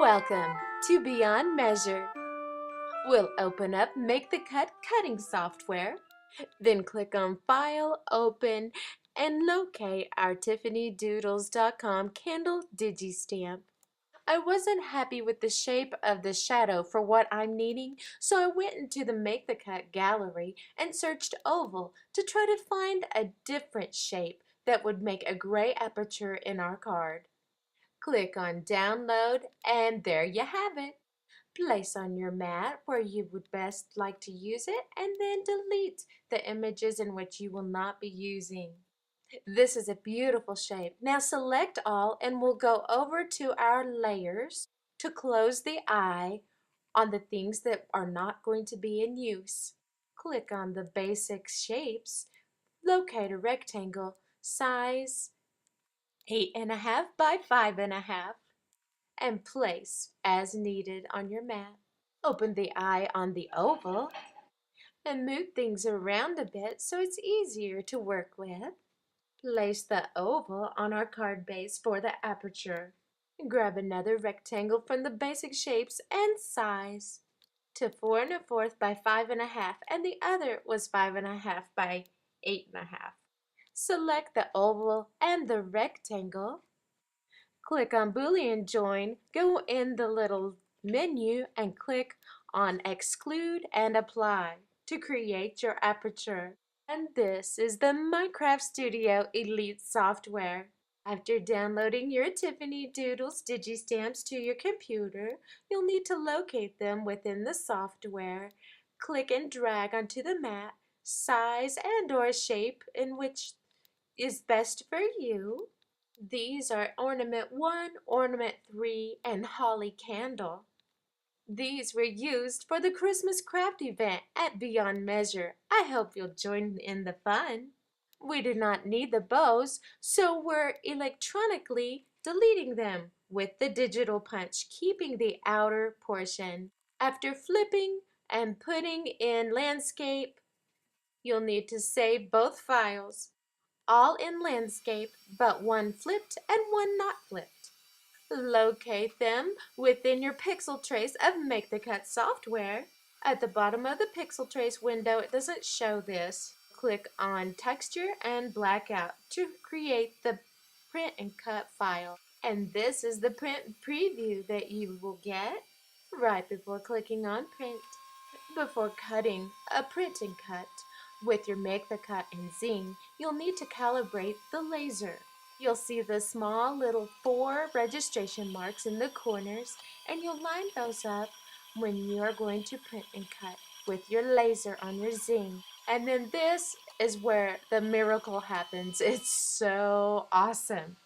Welcome to Beyond Measure. We'll open up Make the Cut cutting software, then click on File, Open, and locate our TiffanyDoodles.com candle digistamp. I wasn't happy with the shape of the shadow for what I'm needing, so I went into the Make the Cut gallery and searched oval to try to find a different shape that would make a gray aperture in our card. Click on Download, and there you have it. Place on your mat where you would best like to use it, and then delete the images in which you will not be using. This is a beautiful shape. Now select all, and we'll go over to our layers to close the eye on the things that are not going to be in use. Click on the basic shapes, locate a rectangle, size 8.5 by 5.5, and place as needed on your mat. Open the eye on the oval and move things around a bit so it's easier to work with. Place the oval on our card base for the aperture. Grab another rectangle from the basic shapes and size to 4.25 by 5.5, and the other was 5.5 by 8.5. Select the oval and the rectangle. Click on Boolean Join, go in the little menu and click on Exclude and Apply to create your aperture. And this is the Minecraft Studio Elite software. After downloading your Tiffany Doodles digistamps to your computer, you'll need to locate them within the software. Click and drag onto the mat, size and/or shape in which is best for you. These are Ornament 1, Ornament 3, and Holly Candle. These were used for the Christmas craft event at Beyond Measure. I hope you'll join in the fun. We do not need the bows, so we're electronically deleting them with the digital punch, keeping the outer portion. After flipping and putting in landscape, you'll need to save both files, all in landscape, but one flipped and one not flipped. Locate them within your pixel trace of Make the Cut software. At the bottom of the pixel trace window, it doesn't show this. Click on Texture and Blackout to create the print and cut file. And this is the print preview that you will get right before clicking on Print. Before cutting a print and cut with your Make the Cut and Zing, you'll need to calibrate the laser. You'll see the small little 4 registration marks in the corners, and you'll line those up when you're going to print and cut with your laser on your Zing. And then this is where the miracle happens. It's so awesome.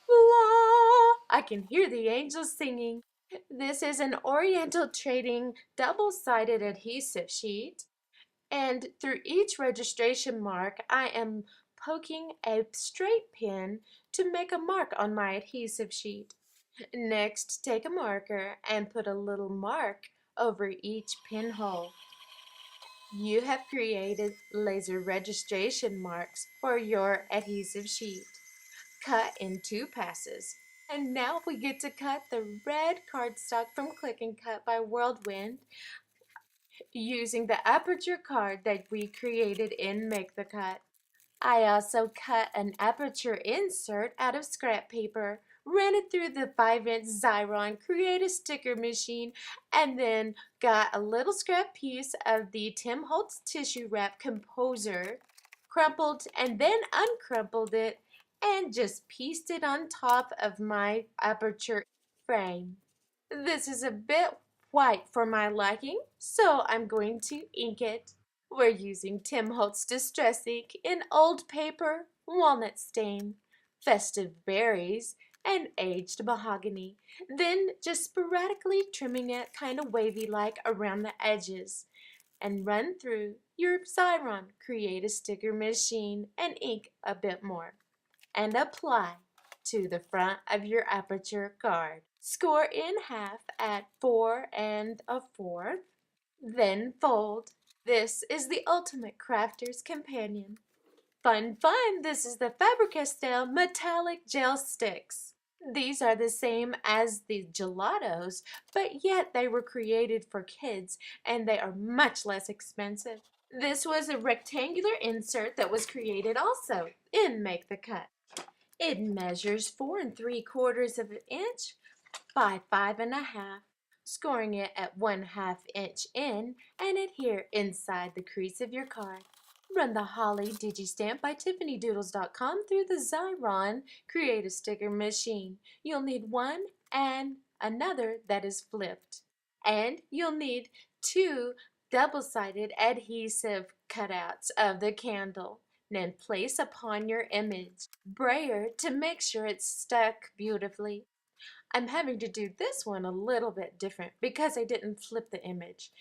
La! I can hear the angels singing. This is an Oriental Trading double-sided adhesive sheet. And through each registration mark, I am poking a straight pin to make a mark on my adhesive sheet. Next, take a marker and put a little mark over each pinhole. You have created laser registration marks for your adhesive sheet. Cut in 2 passes. And now we get to cut the red cardstock from Click and Cut by Whirlwind using the aperture card that we created in Make the Cut. I also cut an aperture insert out of scrap paper, ran it through the 5-inch Xyron, create a sticker machine, and then got a little scrap piece of the Tim Holtz tissue wrap composer, crumpled and then uncrumpled it, and just pieced it on top of my aperture frame. This is a bit white for my liking, so I'm going to ink it. We're using Tim Holtz Distress Ink in old paper, walnut stain, festive berries, and aged mahogany. Then just sporadically trimming it kind of wavy-like around the edges. And run through your Xyron, create a sticker machine, and ink a bit more. And apply to the front of your aperture card. Score in half at 4 1/4. Then fold. This is the ultimate crafter's companion. Fun, fun! This is the Faber-Castell metallic gel sticks. These are the same as the gelatos, but yet they were created for kids and they are much less expensive. This was a rectangular insert that was created also in Make the Cut. It measures 4 3/4 of an inch by 5 1/2, scoring it at 1/2 inch in and adhere inside the crease of your card. Run the Holly Digistamp by TiffanyDoodles.com through the Xyron Create a Sticker machine. You'll need one and another that is flipped. And you'll need two double-sided adhesive cutouts of the candle. Then place upon your image. Brayer to make sure it's stuck beautifully. I'm having to do this one a little bit different because I didn't flip the image.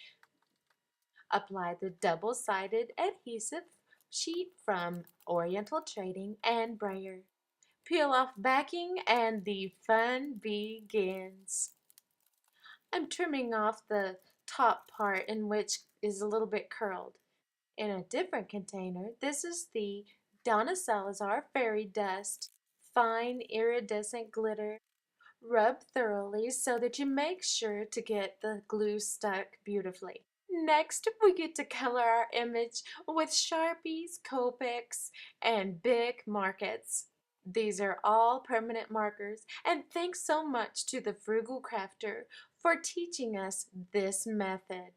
Apply the double-sided adhesive sheet from Oriental Trading and Brayer. Peel off backing and the fun begins. I'm trimming off the top part in which is a little bit curled. In a different container, this is the Donna Salazar Fairy Dust Fine Iridescent Glitter. Rub thoroughly so that you make sure to get the glue stuck beautifully. Next, we get to color our image with Sharpies, Copics, and Big Markets. These are all permanent markers, and thanks so much to the Frugal Crafter for teaching us this method.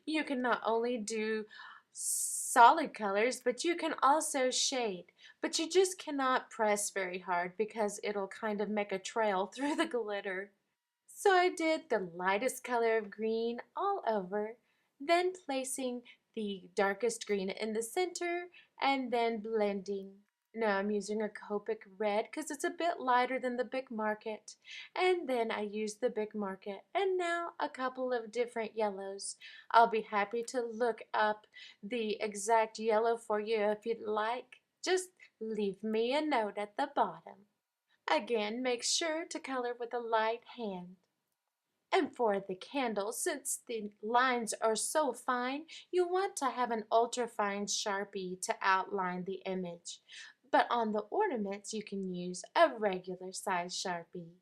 You can not only do solid colors, but you can also shade. But you just cannot press very hard because it'll kind of make a trail through the glitter. So I did the lightest color of green all over, then placing the darkest green in the center and then blending. Now I'm using a Copic red because it's a bit lighter than the Big Market. And then I used the Big Market and now a couple of different yellows. I'll be happy to look up the exact yellow for you if you'd like. Just leave me a note at the bottom. Again, make sure to color with a light hand. And for the candle, since the lines are so fine, you want to have an ultra-fine Sharpie to outline the image. But on the ornaments, you can use a regular size Sharpie.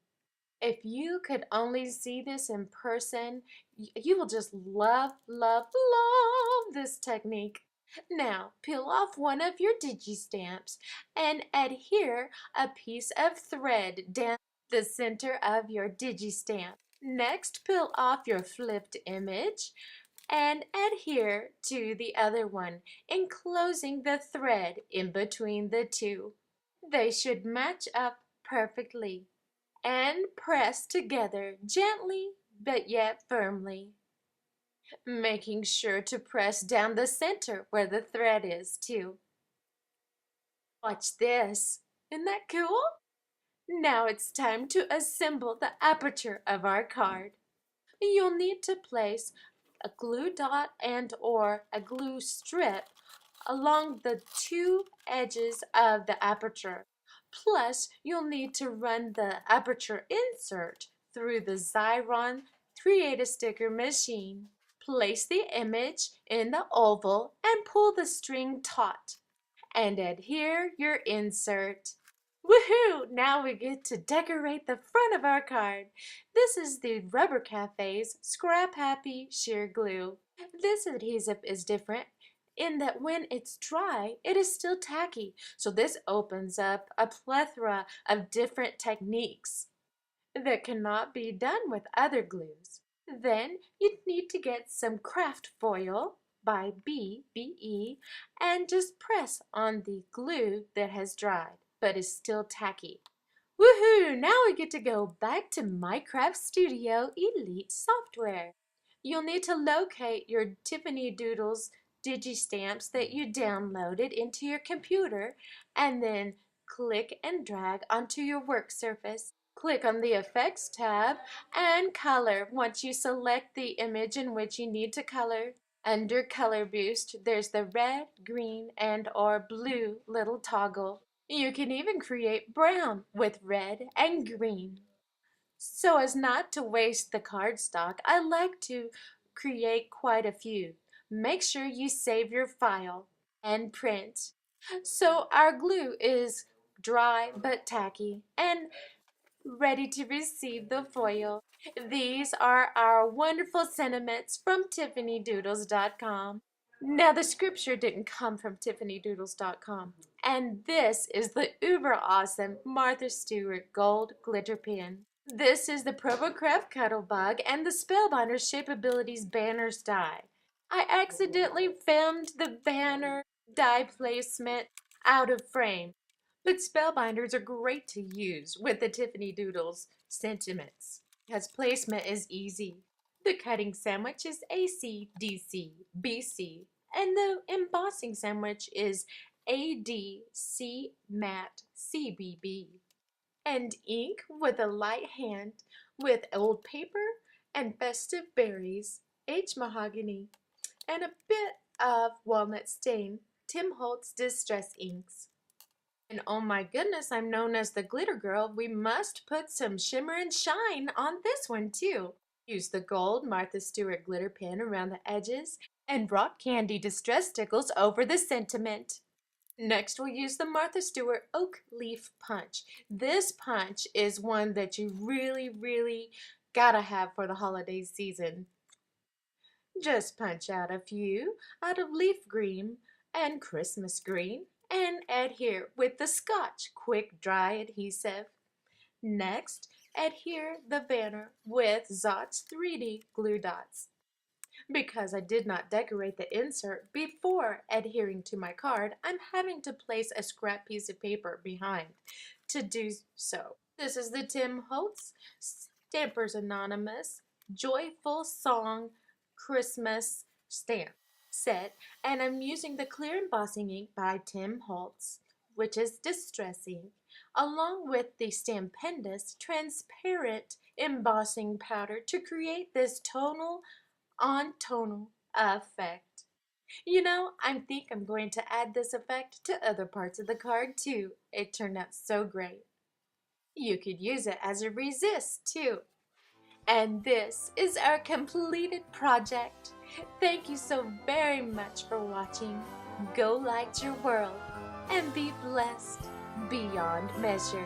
If you could only see this in person, you will just love, love, love this technique. Now, peel off one of your digi-stamps and adhere a piece of thread down the center of your digi-stamp. Next, peel off your flipped image and adhere to the other one, enclosing the thread in between the two. They should match up perfectly and press together gently but yet firmly, making sure to press down the center where the thread is too. Watch this. Isn't that cool? Now it's time to assemble the aperture of our card. You'll need to place a glue dot and or a glue strip along the two edges of the aperture. Plus, you'll need to run the aperture insert through the Xyron Create a Sticker machine. Place the image in the oval and pull the string taut and adhere your insert. Woohoo! Now we get to decorate the front of our card. This is the Rubber Cafe's Scrap Happy Sheer Glue. This adhesive is different in that when it's dry, it is still tacky. So this opens up a plethora of different techniques that cannot be done with other glues. Then you need to get some craft foil by BE and just press on the glue that has dried but is still tacky. Woohoo! Now we get to go back to Minecraft Studio Elite software. You'll need to locate your Tiffany Doodles digistamps that you downloaded into your computer and then click and drag onto your work surface. Click on the Effects tab and Color once you select the image in which you need to color. Under Color Boost, there's the red, green, and or blue little toggle. You can even create brown with red and green. So as not to waste the cardstock, I like to create quite a few. Make sure you save your file and print. So our glue is dry but tacky, and ready to receive the foil. These are our wonderful sentiments from TiffanyDoodles.com. Now, the scripture didn't come from TiffanyDoodles.com, and this is the uber awesome Martha Stewart Gold Glitter Pen. This is the Probocraft Cuddlebug and the Spellbinder Shapeabilities Banners die. I accidentally filmed the banner die placement out of frame, but spellbinders are great to use with the Tiffany Doodles sentiments, because placement is easy. The cutting sandwich is AC, DC, BC, and the embossing sandwich is ADC Matte CBB. And ink with a light hand with old paper and festive berries, H mahogany, and a bit of walnut stain, Tim Holtz Distress Inks. And oh my goodness, I'm known as the glitter girl. We must put some shimmer and shine on this one too. Use the gold Martha Stewart glitter pen around the edges and rock candy distress stickles over the sentiment. Next, we'll use the Martha Stewart Oak Leaf Punch. This punch is one that you really gotta have for the holiday season. Just punch out a few out of leaf green and Christmas green and adhere with the Scotch Quick Dry Adhesive. Next, adhere the banner with Zot's 3D glue dots. Because I did not decorate the insert before adhering to my card, I'm having to place a scrap piece of paper behind to do so. This is the Tim Holtz Stampers Anonymous Joyful Song Christmas stamp set, and I'm using the clear embossing ink by Tim Holtz, which is Distress ink, along with the Stampendous transparent embossing powder to create this on tonal effect. You know, I think I'm going to add this effect to other parts of the card too. It turned out so great. You could use it as a resist too. And this is our completed project. Thank you so very much for watching. Go light your world and be blessed beyond measure.